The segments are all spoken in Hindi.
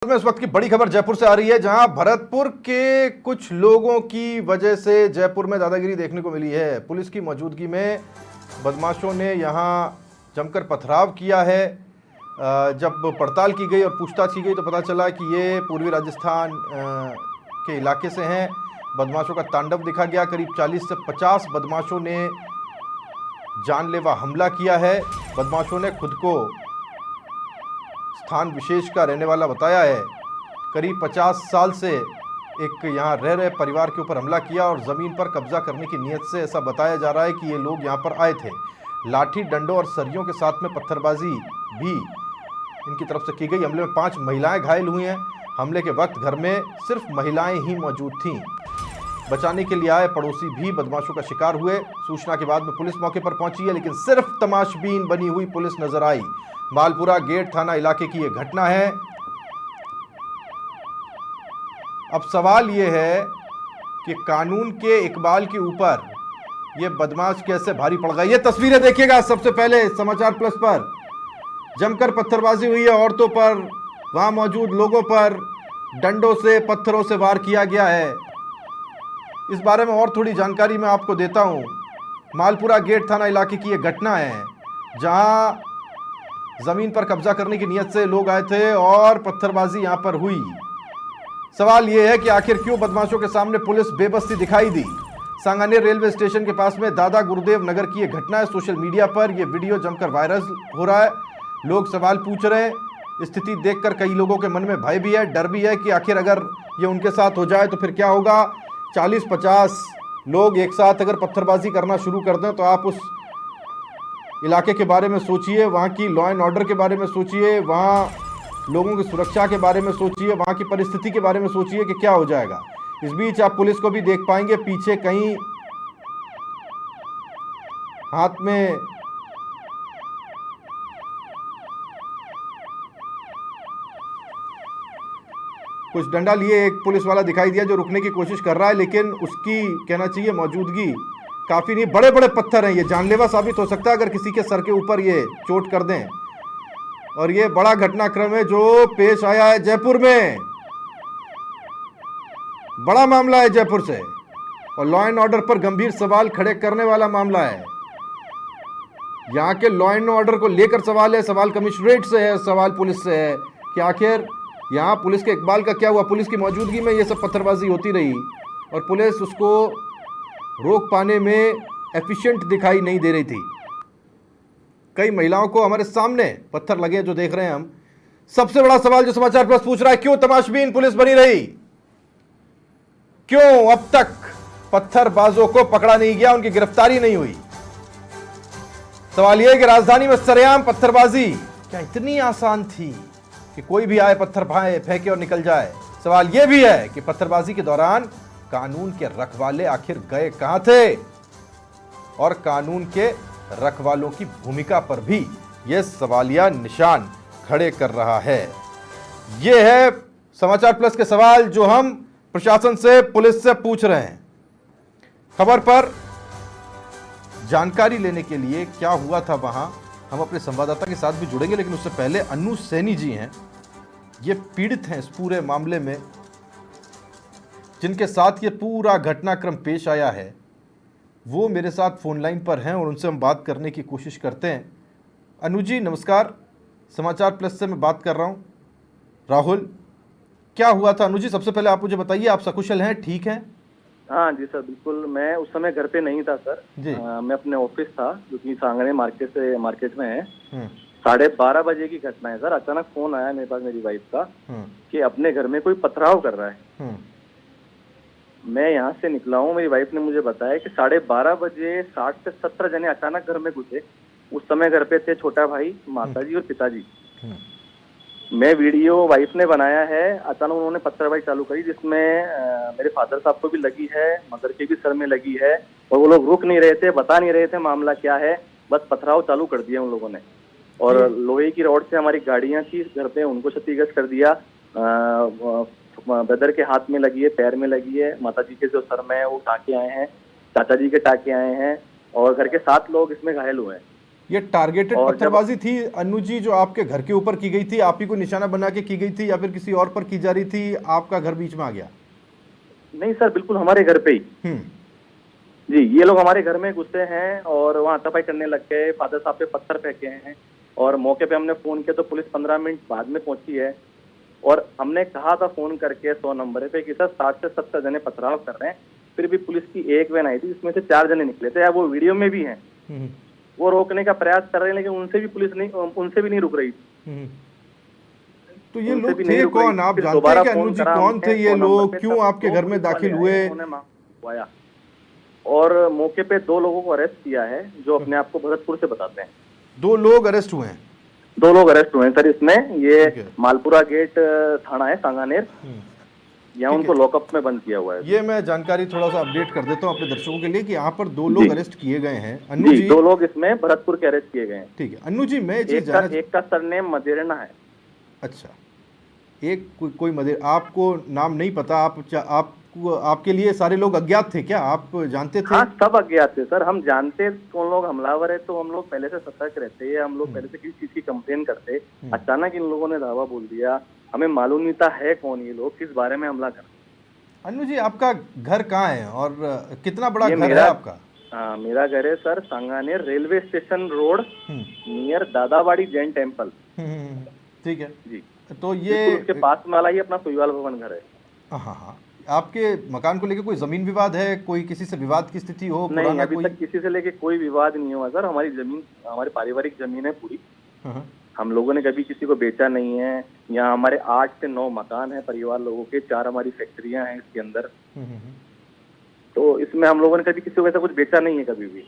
में इस वक्त की बड़ी खबर जयपुर से आ रही है, जहां भरतपुर के कुछ लोगों की वजह से जयपुर में दादागिरी देखने को मिली है। पुलिस की मौजूदगी में बदमाशों ने यहां जमकर पथराव किया है। जब पड़ताल की गई और पूछताछ की गई तो पता चला कि ये पूर्वी राजस्थान के इलाके से हैं। बदमाशों का तांडव देखा गया। करीब 40 से 50 बदमाशों ने जानलेवा हमला किया है। बदमाशों ने खुद को स्थान विशेष का रहने वाला बताया है। करीब 50 साल से एक यहाँ रह रहे परिवार के ऊपर हमला किया और ज़मीन पर कब्जा करने की नीयत से ऐसा बताया जा रहा है कि ये लोग यहाँ पर आए थे। लाठी डंडों और सरियों के साथ में पत्थरबाजी भी इनकी तरफ से की गई। हमले में 5 महिलाएं घायल हुई हैं। हमले के वक्त घर में सिर्फ महिलाएं ही मौजूद थीं। बचाने के लिए आए पड़ोसी भी बदमाशों का शिकार हुए। सूचना के बाद में पुलिस मौके पर पहुंची है, लेकिन सिर्फ तमाशबीन बनी हुई पुलिस नजर आई। मालपुरा गेट थाना इलाके की यह घटना है। अब सवाल यह है कि कानून के इकबाल के ऊपर यह बदमाश कैसे भारी पड़ गए। ये तस्वीरें देखिएगा। सबसे पहले समाचार प्लस पर जमकर पत्थरबाजी हुई है। औरतों पर, वहां मौजूद लोगों पर डंडों से, पत्थरों से वार किया गया है। इस बारे में और थोड़ी जानकारी मैं आपको देता हूं। मालपुरा गेट थाना इलाके की यह घटना है, जहां जमीन पर कब्जा करने की नीयत से लोग आए थे और पत्थरबाजी यहां पर हुई। सवाल यह है कि आखिर क्यों बदमाशों के सामने पुलिस बेबसी दिखाई दी। सांगानेर रेलवे स्टेशन के पास में दादा गुरुदेव नगर की यह घटना है। सोशल मीडिया पर यह वीडियो जमकर वायरल हो रहा है। लोग सवाल पूछ रहे हैं। स्थिति देखकर कई लोगों के मन में भय भी है, डर भी है कि आखिर अगर ये उनके साथ हो जाए तो फिर क्या होगा। 40-50 लोग एक साथ अगर पत्थरबाजी करना शुरू कर दें तो आप उस इलाके के बारे में सोचिए, वहाँ की लॉ एंड ऑर्डर के बारे में सोचिए, वहाँ लोगों की सुरक्षा के बारे में सोचिए, वहाँ की परिस्थिति के बारे में सोचिए कि क्या हो जाएगा। इस बीच आप पुलिस को भी देख पाएंगे, पीछे कहीं हाथ में कुछ डंडा लिए एक पुलिस वाला दिखाई दिया जो रुकने की कोशिश कर रहा है, लेकिन उसकी कहना चाहिए मौजूदगी काफी नहीं। बड़े बड़े पत्थर हैं, ये जानलेवा साबित हो सकता है अगर किसी के सर के ऊपर ये चोट कर दें। और ये बड़ा घटनाक्रम है जो पेश आया है जयपुर में। बड़ा मामला है जयपुर से और लॉ एंड ऑर्डर पर गंभीर सवाल खड़े करने वाला मामला है। यहाँ के लॉ एंड ऑर्डर को लेकर सवाल है, सवाल कमिश्नरेट से है, सवाल पुलिस से है कि आखिर यहाँ पुलिस के इकबाल का क्या हुआ। पुलिस की मौजूदगी में ये सब पत्थरबाजी होती रही और पुलिस उसको रोक पाने में एफिशिएंट दिखाई नहीं दे रही थी। कई महिलाओं को हमारे सामने पत्थर लगे जो देख रहे हैं हम। सबसे बड़ा सवाल जो समाचार प्लस पूछ रहा है, क्यों तमाशबीन पुलिस बनी रही, क्यों अब तक पत्थरबाजों को पकड़ा नहीं गया, उनकी गिरफ्तारी नहीं हुई। सवाल यह है कि राजधानी में सरेआम पत्थरबाजी क्या इतनी आसान थी कि कोई भी आए पत्थर फेंके और निकल जाए। सवाल यह भी है कि पत्थरबाजी के दौरान कानून के रखवाले आखिर गए कहां थे और कानून के रखवालों की भूमिका पर भी यह सवालिया निशान खड़े कर रहा है। यह है समाचार प्लस के सवाल जो हम प्रशासन से, पुलिस से पूछ रहे हैं। खबर पर जानकारी लेने के लिए क्या हुआ था वहां, हम अपने संवाददाता के साथ भी जुड़ेंगे, लेकिन उससे पहले अनु सैनी जी हैं, ये पीड़ित हैं इस पूरे मामले में, जिनके साथ ये पूरा घटनाक्रम पेश आया है। वो मेरे साथ फोन लाइन पर हैं और उनसे हम बात करने की कोशिश करते हैं। अनु जी नमस्कार, समाचार प्लस से मैं बात कर रहा हूँ, राहुल। क्या हुआ था अनु जी, सबसे पहले आप मुझे बताइए, आप सकुशल हैं, ठीक हैं? हाँ जी सर, बिल्कुल। मैं उस समय घर पे नहीं था सर जी। मैं अपने ऑफिस था, जो कि सांगने मार्केट में है। 12:30 बजे की घटना है सर। अचानक फोन आया मेरे पास मेरी वाइफ का कि अपने घर में कोई पथराव कर रहा है। मैं यहाँ से निकला हूँ, मेरी वाइफ ने मुझे बताया कि 12:30 बजे 60 से 70 जने अचानक घर में घुसे। उस समय घर पे थे छोटा भाई, माताजी और पिताजी। मैं वीडियो वाइफ ने बनाया है। अचानक उन्होंने पत्थरबाजी चालू करी, जिसमें मेरे फादर साहब को भी लगी है, मदर के भी सर में लगी है। और वो लोग रुक नहीं रहे थे, बता नहीं रहे थे मामला क्या है, बस पथराव चालू कर दिया उन लोगों ने। और लोहे की रॉड से हमारी गाड़ियां थी घर पे, उनको क्षतिग्रस्त कर दिया। ब्रदर के हाथ में लगी है, पैर में लगी है, माताजी के जो सर में है वो टाँके आए हैं, चाचा जी के टाँके आए हैं और घर के 7 लोग इसमें घायल हुए हैं। ये टारगेटेड और पत्थरबाजी थी अन्नू जी जो आपके घर के ऊपर की गई थी, आप ही को निशाना बना के की गई थी या फिर किसी और पर की जा रही थी, आपका घर बीच में आ गया? नहीं सर, बिल्कुल हमारे घर पे ही जी। ये लोग हमारे घर में घुसे हैं और वहाँ हाथापाई करने लग गए, फादर साहब पे पत्थर फेंके हैं और मौके पे हमने फोन किया तो पुलिस 15 मिनट बाद में पहुंची है। और हमने कहा था फोन करके 100 नंबर पे कि सर 60 से 70 जने पथराव कर रहे हैं, फिर भी पुलिस की एक वैन आई थी जिसमें से 4 जने निकले थे, या वो वीडियो में भी हैं। वो रोकने का प्रयास कर रहे हैं लेकिन उनसे भी पुलिस नहीं, उनसे भी नहीं रुक रही। तो ये लोग थे कौन, आप जानते हैं क्या अन्नू जी कौन थे ये लोग, क्यों आपके घर में दाखिल हुए? और मौके पे 2 लोगों को अरेस्ट किया है जो अपने आप को भरतपुर से बताते हैं। 2 लोग अरेस्ट हुए हैं? 2 लोग अरेस्ट हुए हैं सर इसमें। ये मालपुरा गेट थाना है सांगानेर, यहाँ उनको लॉकअप में बंद किया हुआ है। ये मैं जानकारी थोड़ा सा अपडेट कर देता हूँ अपने दर्शकों के लिए कि यहाँ पर 2 लोग अरेस्ट किए गए हैं अन्नू जी। 2 लोग इसमें भरतपुर के अरेस्ट किए गए हैं। ठीक है अन्नू जी, मैं एक का सरनेम मदेरना है। अच्छा, एक कोई मदेर, आपको नाम नहीं पता? आपके लिए सारे लोग अज्ञात थे क्या, आप जानते थे? हाँ, सब अज्ञात थे सर। हम जानते कौन लोग हमलावर है, तो हम लोग पहले से सतर्क रहते हैं, हम लोग पहले से किसी चीज की कंप्लेन करते। अचानक इन लोगों ने दावा बोल दिया, हमें मालूम नहीं था है कौन ये लोग, किस बारे में हमला कर। अन्नू जी, आपका घर कहाँ है और कितना बड़ा घर है आपका? हाँ, मेरा घर है sir Sanganer railway station road near Dadawadi Jain temple. ठीक है जी। तो ये उसके पास में वाला ही अपना सुईवाल भवन घर है। हाँ, आपके मकान को लेकर कोई जमीन विवाद है, कोई किसी से विवाद की स्थिति हो? नहीं, अभी तक किसी से लेके कोई विवाद नहीं हुआ सर। हमारी जमीन हमारी पारिवारिक जमीन है पूरी। हम लोगों ने कभी किसी को बेचा नहीं है। यहाँ हमारे 8 से 9 मकान है परिवार लोगों के, 4 हमारी फैक्ट्रियां हैं इसके अंदर। तो इसमें हम लोगों ने कभी किसी को वैसा कुछ बेचा नहीं है कभी भी।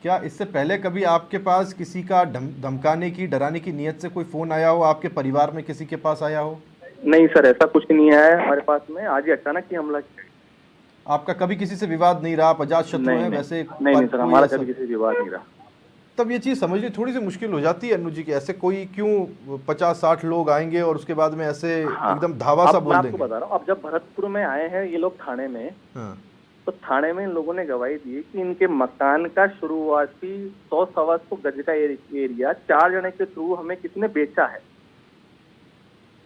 क्या इससे पहले कभी आपके पास किसी का धमकाने की, डराने की नियत से कोई फोन आया हो, आपके परिवार में किसी के पास आया हो? नहीं सर, ऐसा कुछ नहीं आया है हमारे पास में। आज ही अचानक ही हमला किया। आपका कभी किसी से विवाद नहीं रहा, अजात शत्रु हैं वैसे? नहीं सर, हमारा कभी किसी से विवाद नहीं रहा। तब ये चीज़ समझनी थोड़ी सी मुश्किल हो जाती है अन्नू जी कि ऐसे कोई क्यों 50-60 लोग आएंगे और उसके बाद में ऐसे एकदम धावा सा बोल देंगे। मैं आपको बता रहा हूँ, अब जब भरतपुर में आए हैं ये लोग थाने में, तो थाने में इन लोगों ने गवाही दी कि इनके मकान का शुरुआती 100-125 गज का एरिया 4 जने के थ्रू हमें किसने बेचा है।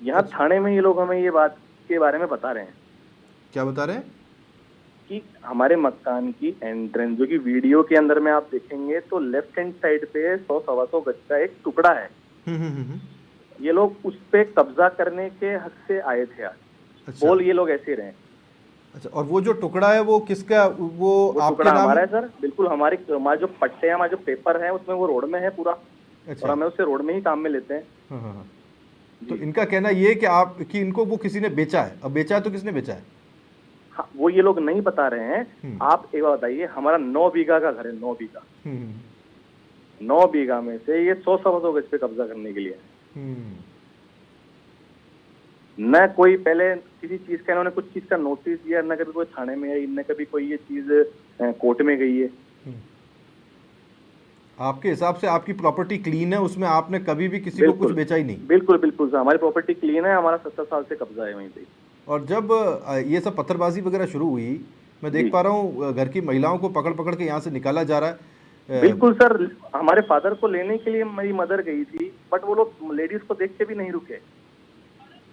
यहाँ थाने में ये लोग हमें ये बात के बारे में बता रहे हैं। क्या बता रहे हैं? कि हमारे मकान की एंट्रेंस, जो कि वीडियो के अंदर में आप देखेंगे तो लेफ्ट हैंड साइड पे 100-125 गज का एक टुकड़ा है। ये लोग उस पे कब्जा करने के हक से आए थे आज। अच्छा। बोल ये लोग ऐसे रहे। अच्छा, और वो जो टुकड़ा है वो किसका? वो आपके नाम? हमारा है सर, बिल्कुल। हमारे जो पट्टे हैं, हमारे जो पेपर है उसमें वो रोड में है पूरा। अच्छा। और हमें उससे रोड में ही काम में लेते हैं। हाँ। तो इनका कहना ये कि इनको वो किसी ने बेचा है। अब बेचा है तो किसने बेचा है? हाँ, वो ये लोग नहीं बता रहे हैं। आप एक बात बताइए, हमारा 9 बीघा का घर है, 9 बीघा। 9 बीघा में से ये 100-125 गज पे कब्जा करने के लिए न कोई पहले किसी चीज का इन्होंने कुछ चीज का नोटिस दिया, न कभी कोई थाने में आई, न कभी कोई ये चीज कोर्ट में गई है। आपके हिसाब से आपकी प्रॉपर्टी क्लीन है, उसमें आपने कभी भी किसी को कुछ बेचा ही नहीं? बिल्कुल बिल्कुल सर, हमारी प्रॉपर्टी क्लीन है। हमारा 70 साल से कब्जा है वहीं पे। और जब ये सब पत्थरबाजी वगैरह शुरू हुई, मैं देख पा रहा हूँ घर की महिलाओं को पकड़ पकड़ के यहाँ से निकाला जा रहा है। बिल्कुल सर, हमारे फादर को लेने के लिए मेरी मदर गई थी, बट वो लोग लेडीज को देख के भी नहीं रुके।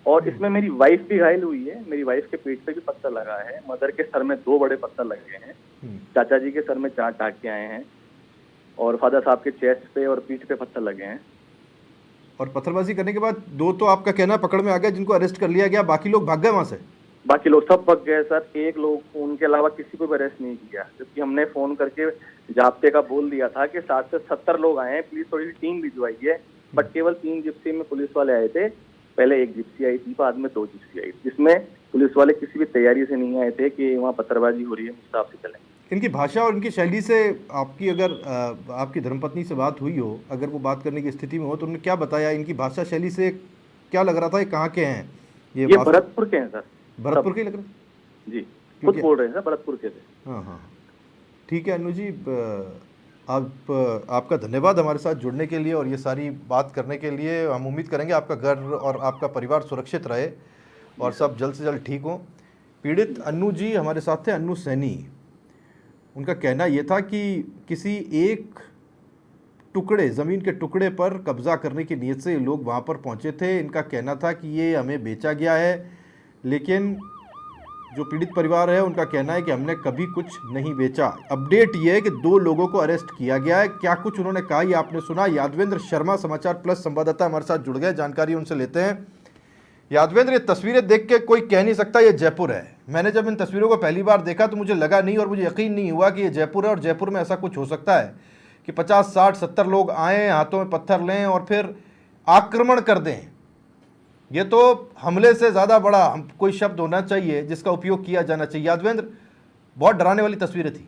और इसमें मेरी वाइफ भी घायल हुई है। मेरी वाइफ के पेट पे भी पत्थर लगा है, मदर के सर में 2 बड़े पत्थर लगे हैं, चाचा जी के सर में 4 टाँके आए हैं, और फादर साहब के चेस्ट पे और पीठ पे पत्थर लगे हैं। और पत्थरबाजी करने के बाद 2 तो आपका कहना पकड़ में आ गया, जिनको अरेस्ट कर लिया गया, बाकी लोग भाग गए वहां से? बाकी लोग सब भाग गए सर। एक लोग, उनके अलावा किसी को भी अरेस्ट नहीं किया, जबकि हमने फोन करके जाब्ते का बोल दिया था कि 60 से 70 लोग आए हैं, प्लीज थोड़ी सी टीम भिजवाई है। बट केवल 3 जिप्सी में पुलिस वाले आए थे। पहले 1 जिप्सी आई थी, बाद में 2 जिप्सी आई थी, जिसमें पुलिस वाले किसी भी तैयारी से नहीं आए थे कि वहाँ पत्थरबाजी हो रही है, मुझसे आपसे चलें। इनकी भाषा और इनकी शैली से आपकी अगर आपकी धर्मपत्नी से बात हुई हो, अगर वो बात करने की स्थिति में हो, तो उन्होंने क्या बताया? इनकी भाषा शैली से क्या लग रहा था? ये कहाँ के हैं? ये भरतपुर के हैं सर। भरतपुर के लग रहे जी, खुद बोल रहे हैं सर भरतपुर के थे। हाँ, ठीक है अन्नू जी, आपका धन्यवाद हमारे साथ जुड़ने के लिए और ये सारी बात करने के लिए। हम उम्मीद करेंगे आपका घर और आपका परिवार सुरक्षित रहे और सब जल्द से जल्द ठीक हो। पीड़ित अन्नू जी हमारे साथ थे, अन्नू सैनी। उनका कहना यह था कि किसी एक टुकड़े, ज़मीन के टुकड़े पर कब्जा करने की नीयत से ये लोग वहाँ पर पहुँचे थे। इनका कहना था कि ये हमें बेचा गया है, लेकिन जो पीड़ित परिवार है उनका कहना है कि हमने कभी कुछ नहीं बेचा। अपडेट ये है कि 2 लोगों को अरेस्ट किया गया है। क्या कुछ उन्होंने कहा ये आपने सुना। यादवेंद्र शर्मा समाचार प्लस संवाददाता हमारे साथ जुड़ गए, जानकारी उनसे लेते हैं। यादवेंद्र, ये तस्वीरें देख के कोई कह नहीं सकता ये जयपुर है। मैंने जब इन तस्वीरों को पहली बार देखा तो मुझे लगा नहीं और मुझे यकीन नहीं हुआ कि ये जयपुर है और जयपुर में ऐसा कुछ हो सकता है कि 50, 60, 70 लोग आएँ, हाथों में पत्थर लें और फिर आक्रमण कर दें। ये तो हमले से ज़्यादा बड़ा कोई शब्द होना चाहिए जिसका उपयोग किया जाना चाहिए। यादवेंद्र, बहुत डराने वाली तस्वीरें थी।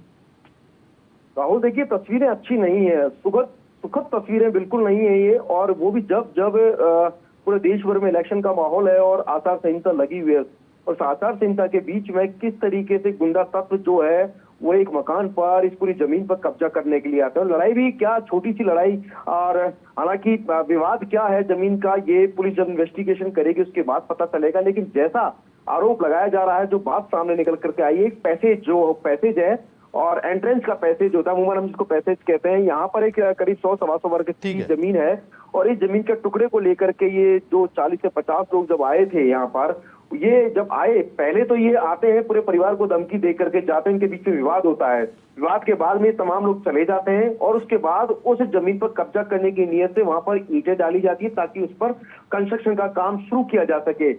राहुल देखिए, तस्वीरें अच्छी नहीं है, सुखद तस्वीरें बिल्कुल नहीं है ये, और वो भी जब पूरे देश भर में इलेक्शन का माहौल है और आचार संहिता लगी हुई है, और आचार संहिता के बीच में किस तरीके से गुंडा तत्व जो है वो एक मकान पर, इस पूरी जमीन पर कब्जा करने के लिए आते हैं। लड़ाई भी क्या, छोटी सी लड़ाई, और हालांकि विवाद क्या है जमीन का ये पुलिस जब इन्वेस्टिगेशन करेगी उसके बाद पता चलेगा, लेकिन जैसा आरोप लगाया जा रहा है, जो बात सामने निकल करके आई है, एक पैसेज है और एंट्रेंस का पैसेज होता है, अमूमन हम जिसको पैसेज कहते हैं, यहाँ पर एक करीब 100-125 वर्ग की जमीन है, और इस जमीन के टुकड़े को लेकर के ये जो 40 से 50 लोग जब आए थे यहाँ पर, ये जब आए पहले तो ये आते हैं, पूरे परिवार को धमकी दे करके जाते हैं, इनके बीच में विवाद होता है, विवाद के बाद में तमाम लोग चले जाते हैं, और उसके बाद उस जमीन पर कब्जा करने की नीयत से वहां पर ईंटें डाली जाती है ताकि उस पर कंस्ट्रक्शन का काम शुरू किया जा सके।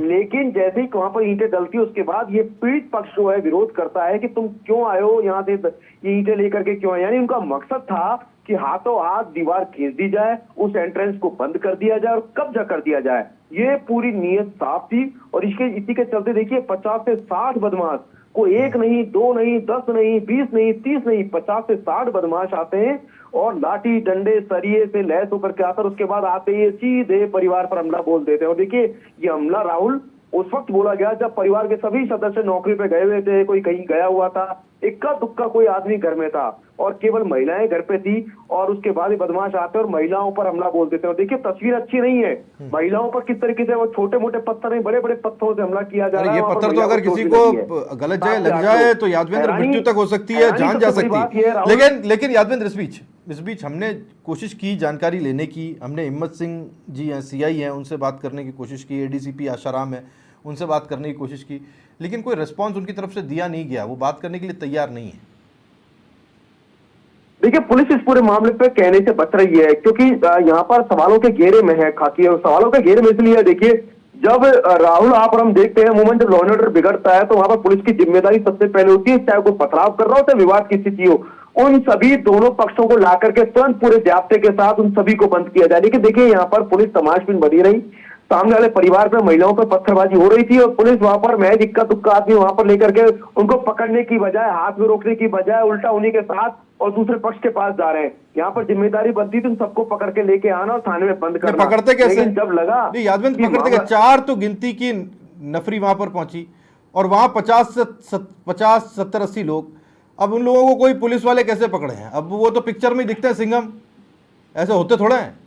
लेकिन जैसे ही वहां पर ईंटें डलती है उसके बाद ये पीड़ित पक्ष जो है विरोध करता है कि तुम क्यों आए हो यहाँ से, ये ईंटें लेकर के क्यों आए। यानी उनका मकसद था कि हाथों हाथ दीवार खींच दी जाए, उस एंट्रेंस को बंद कर दिया जाए और कब्जा कर दिया जाए। ये पूरी नीयत साफ थी, और इसी के चलते देखिए 50 से 60 बदमाश को, 1 नहीं, 2 नहीं, 10 नहीं, 20 नहीं, 30 नहीं, 50 से 60 बदमाश आते हैं और लाठी डंडे सरिये से लैस होकर के आकर उसके बाद आते ही सीधे परिवार पर हमला बोल देते हैं। और देखिए ये हमला राहुल उस वक्त बोला गया जब परिवार के सभी सदस्य नौकरी पे गए हुए थे, कोई कहीं गया हुआ था, इक्का दुक्का कोई आदमी घर में था और केवल महिलाएं घर पे थी, और उसके बाद ही बदमाश आते और महिलाओं पर हमला बोल देते हैं। और देखिए तस्वीर अच्छी नहीं है, महिलाओं पर किस तरीके से वो छोटे मोटे पत्थर नहीं, बड़े बड़े पत्थरों से हमला किया जा रहा है। ये पत्थर तो अगर किसी को गलत जगह लग जाए तो यादवेंद्र मृत्यु तक हो सकती है, जान जा सकती है। लेकिन यादवेंद्र, इस बीच हमने कोशिश की जानकारी लेने की, हमने हिम्मत सिंह जी हैं, CI हैं, उनसे बात करने की कोशिश की, ADCP आशाराम है, उनसे बात करने की कोशिश की, लेकिन कोई रिस्पांस उनकी तरफ से दिया नहीं गया, वो बात करने के लिए तैयार नहीं है। देखिए पुलिस इस पूरे मामले पे कहने से बच रही है, क्योंकि यहाँ पर सवालों के घेरे में है खाकी, और सवालों के घेरे में इसलिए देखिए जब राहुल आप और हम देखते हैं अमूमन जब लॉ एंड ऑर्डर बिगड़ता है तो वहां पर पुलिस की जिम्मेदारी सबसे पहले होती है, चाहे कोई पथराव कर रहा हो, चाहे विवाद की स्थिति हो, उन सभी दोनों पक्षों को ला करके तुरंत पूरे जाब्ते के साथ उन सभी को बंद किया जाए। लेकिन देखिए यहाँ पर पुलिस तमाशबीन बनी रही, सामने वाले परिवार पर महिलाओं पर पत्थरबाजी हो रही थी, और पुलिस वहां पर महज इक्का दुक्का आदमी वहां पर लेकर के उनको पकड़ने की बजाय, हाथ में रोकने की बजाय उल्टा उन्हीं के साथ और दूसरे पक्ष के पास जा रहे हैं। यहाँ पर जिम्मेदारी बनती थी सबको पकड़ के लेके आना और थाने में बंद करना। पकड़ते कैसे? जब लगा यादवेंद्र, पकड़ते क्या? 4 तो गिनती की नफरी वहां पर पहुंची और वहां 50, 70, 80 लोग। अब उन लोगों को कोई पुलिस वाले कैसे पकड़े हैं? अब वो तो पिक्चर में दिखते हैं सिंघम, ऐसे होते थोड़ा है।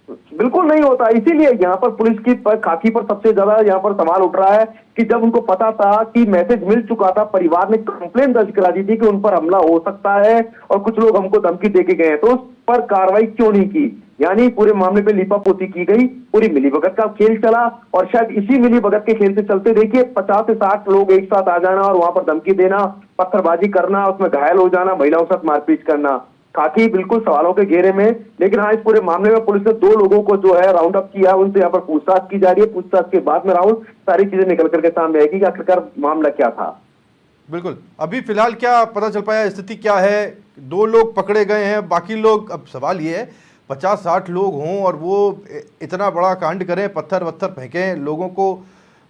बिल्कुल नहीं होता। इसीलिए यहाँ पर पुलिस की खाकी पर सबसे ज्यादा यहाँ पर सवाल उठ रहा है कि जब उनको पता था कि मैसेज मिल चुका था, परिवार ने कंप्लेंट दर्ज करा दी थी कि उन पर हमला हो सकता है और कुछ लोग हमको धमकी देके गए हैं, तो उस पर कार्रवाई क्यों नहीं की? यानी पूरे मामले पे लीपापोती की गई, पूरी मिलीभगत का खेल चला, और शायद इसी मिलीभगत के खेल से चलते देखिए 50 से 60 लोग एक साथ आ जाना और वहां पर धमकी देना, पत्थरबाजी करना, उसमें घायल हो जाना, महिलाओं के साथ मारपीट करना। खाकी बिल्कुल सवालों के घेरे में। लेकिन हाँ, इस पूरे मामले में पुलिस ने 2 लोगों को जो है राउंड अप किया, उनसे यहाँ पर पूछताछ की जा रही है। पूछताछ के बाद में राहुल सारी चीजें निकल करके सामने आएगी कि आखिरकार मामला क्या था। बिल्कुल, अभी फिलहाल क्या पता चल पाया, स्थिति क्या है? 2 लोग पकड़े गए हैं, बाकी लोग, अब सवाल ये है 50-60 लोग हों और वो इतना बड़ा कांड करें, पत्थर वत्थर फेंकें, लोगों को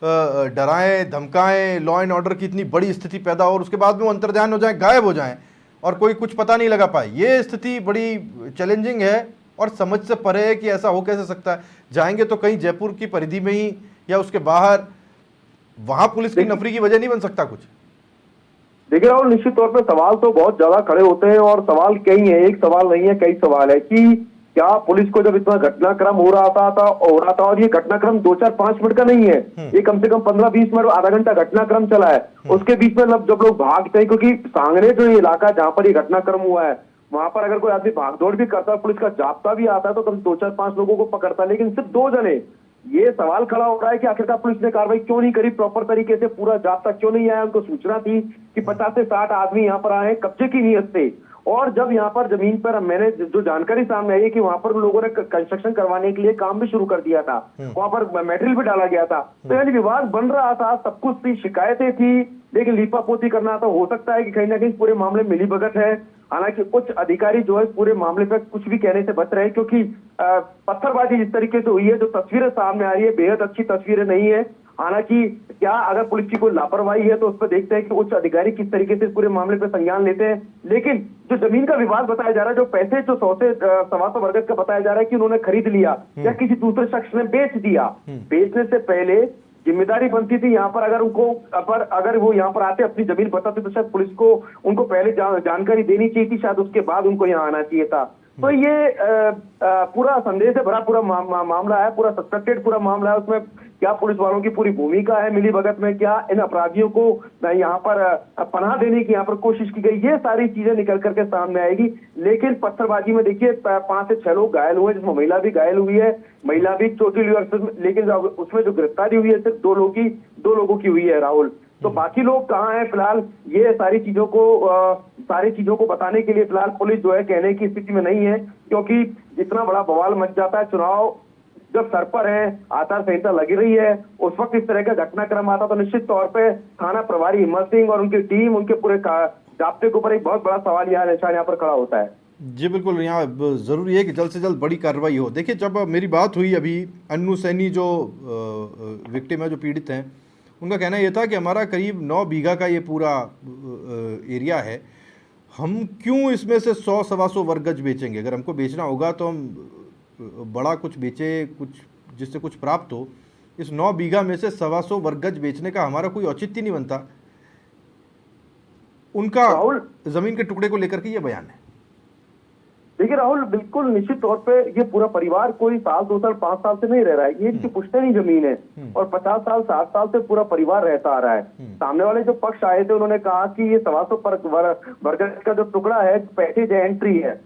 डराएं, धमकाएं, लॉ एंड ऑर्डर की इतनी बड़ी स्थिति पैदा हो और उसके बाद में वो अंतर्ध्यान हो जाएं, गायब हो जाएं और कोई कुछ पता नहीं लगा पाए। ये स्थिति बड़ी चैलेंजिंग है और समझ से परे है कि ऐसा हो कैसे सकता है। जाएंगे तो कहीं जयपुर की परिधि में ही या उसके बाहर, वहां पुलिस की नफरी की वजह नहीं बन सकता कुछ। देखिए राहुल, निश्चित तौर पे सवाल तो बहुत ज्यादा खड़े होते हैं और सवाल कई है, एक सवाल नहीं है, कई सवाल है कि क्या पुलिस को जब इतना घटनाक्रम हो रहा था और ये घटनाक्रम 2-4-5 मिनट का नहीं है, ये कम से कम 15-20 मिनट, आधा घंटा घटनाक्रम चला है। उसके बीच में जब लोग भागते हैं, क्योंकि सांगने जो इलाका जहां पर ये घटनाक्रम हुआ है वहां पर अगर कोई आदमी भागदौड़ भी करता है, पुलिस का जाब्ता भी आता है, तो कम 2-4-5 लोगों को पकड़ता है, लेकिन सिर्फ 2 जने। ये सवाल खड़ा हो रहा है कि आखिरकार पुलिस ने कार्रवाई क्यों नहीं करी प्रॉपर तरीके से, पूरा जाब्ता क्यों नहीं आया। उनको सूचना थी कि 50 से 60 आदमी यहाँ पर आए हैं कब्जे की नीयत से, और जब यहाँ पर जमीन पर मैंने जो जानकारी सामने आई है कि वहां पर लोगों ने कंस्ट्रक्शन करवाने के लिए काम भी शुरू कर दिया था, वहां पर मटेरियल भी डाला गया था, तो यानी विवाद बन रहा था, सब कुछ थी, शिकायतें थी, लेकिन लीपापोती करना तो हो सकता है कि कहीं ना कहीं पूरे मामले में मिलीभगत है। हालांकि कुछ अधिकारी जो है पूरे मामले पर कुछ भी कहने से बच रहे हैं, क्योंकि पत्थरबाजी जिस तरीके से हुई है, जो तस्वीरें सामने आ रही है बेहद अच्छी तस्वीरें नहीं है। हालांकि क्या अगर पुलिस की कोई लापरवाही है तो उस पर देखते हैं कि उच्च अधिकारी किस तरीके से पूरे मामले पर संज्ञान लेते हैं। लेकिन जो जमीन का विवाद बताया जा रहा है, जो पैसे जो 100 से 125 वर्गज का बताया जा रहा है कि उन्होंने खरीद लिया या किसी दूसरे शख्स ने बेच दिया, बेचने से पहले जिम्मेदारी बनती थी यहाँ पर, अगर वो यहाँ पर आते अपनी जमीन बताते तो शायद पुलिस को उनको पहले जानकारी देनी चाहिए थी, शायद उसके बाद उनको यहाँ आना चाहिए था। तो ये पूरा संदेह से भरा पूरा मामला है, पूरा सस्पेक्टेड पूरा मामला है। उसमें क्या पुलिस वालों की पूरी भूमिका है मिली भगत में, क्या इन अपराधियों को यहाँ पर पनाह देने की यहाँ पर कोशिश की गई, ये सारी चीजें निकल करके सामने आएगी। लेकिन पत्थरबाजी में देखिए 5 से 6 लोग घायल हुए, जिसमें महिला भी घायल हुई है, महिला भी चोटिल हुई है, लेकिन उसमें जो गिरफ्तारी हुई है सिर्फ 2 लोगों की हुई है राहुल। तो बाकी लोग कहाँ हैं फिलहाल, ये सारी चीजों को बताने के लिए फिलहाल पुलिस जो है कहने की स्थिति में नहीं है, क्योंकि इतना बड़ा बवाल मच जाता है, चुनाव जब सर पर है, आचार संहिता लगी रही है, उस वक्त इस तरह का घटनाक्रम आता तो निश्चित तौर पे थाना प्रभारी हिम्मत सिंह और उनकी टीम, उनके पूरे जाब्ते के ऊपर एक बहुत बड़ा सवाल यहाँ पर खड़ा होता है। जी बिल्कुल, यहाँ ज़रूरी है कि जल्द से जल्द बड़ी कार्रवाई हो। देखिए, जब मेरी बात हुई अभी अन्नू सैनी जो विक्टिम है, जो पीड़ित हैं, उनका कहना ये था कि हमारा करीब 9 बीघा का ये पूरा एरिया है, हम क्यों इसमें से 100-125 वर्गज बेचेंगे। अगर हमको बेचना होगा तो हम बड़ा कुछ बेचे, कुछ जिससे कुछ प्राप्त हो। इस 9 बीघा में से 125 वर्गज बेचने का हमारा कोई औचित्य नहीं बनता। उनका जमीन के टुकड़े को लेकर के ये बयान है। देखिए राहुल, बिल्कुल निश्चित तौर पे ये पूरा परिवार कोई साल 2 साल 5 साल से नहीं रह रहा है, ये इसकी पुश्तैनी जमीन है और 50 साल 60 साल से पूरा परिवार रहता आ रहा है। सामने वाले जो पक्ष आए थे उन्होंने कहा कि ये 125 वर्गज का जो टुकड़ा है, पैसेज है, एंट्री है,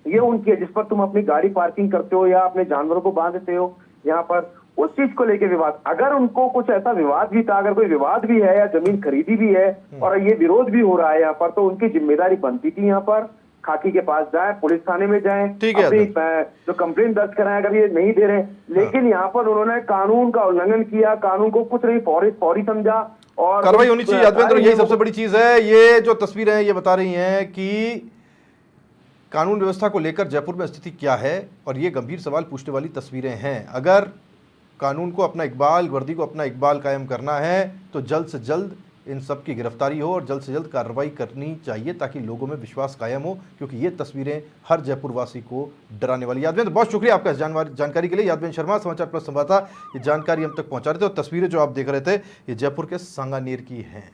ये उनकी है, जिस पर तुम अपनी गाड़ी पार्किंग करते हो या अपने जानवरों को बांधते हो यहाँ पर, उस चीज को लेके विवाद। अगर उनको कुछ ऐसा विवाद भी था, अगर कोई विवाद भी है या जमीन खरीदी भी है और ये विरोध भी हो रहा है यहाँ पर, तो उनकी जिम्मेदारी बनती थी यहाँ पर खाकी के पास जाए, पुलिस थाने में जाए, अपनी जो कंप्लेंट दर्ज कराए अगर ये नहीं दे रहे। लेकिन यहाँ पर उन्होंने कानून का उल्लंघन किया, कानून को कुछ नहीं फौरी समझा और कार्रवाई होनी चाहिए। यादवेंद्र, यही सबसे बड़ी चीज है। ये जो तस्वीरें ये बता रही हैं कि कानून व्यवस्था को लेकर जयपुर में स्थिति क्या है, और ये गंभीर सवाल पूछने वाली तस्वीरें हैं। अगर कानून को अपना इकबाल, वर्दी को अपना इकबाल कायम करना है तो जल्द से जल्द इन सब की गिरफ्तारी हो और जल्द से जल्द कार्रवाई करनी चाहिए, ताकि लोगों में विश्वास कायम हो, क्योंकि ये तस्वीरें हर जयपुरवासी को डराने वाली। यादवेंद्र, बहुत शुक्रिया आपका इस जानकारी के लिए। यादवेंद्र शर्मा, समाचार प्लस संवाददाता, ये जानकारी हम तक पहुंचा रहे थे, और तस्वीरें जो आप देख रहे थे ये जयपुर के सांगानेर की हैं।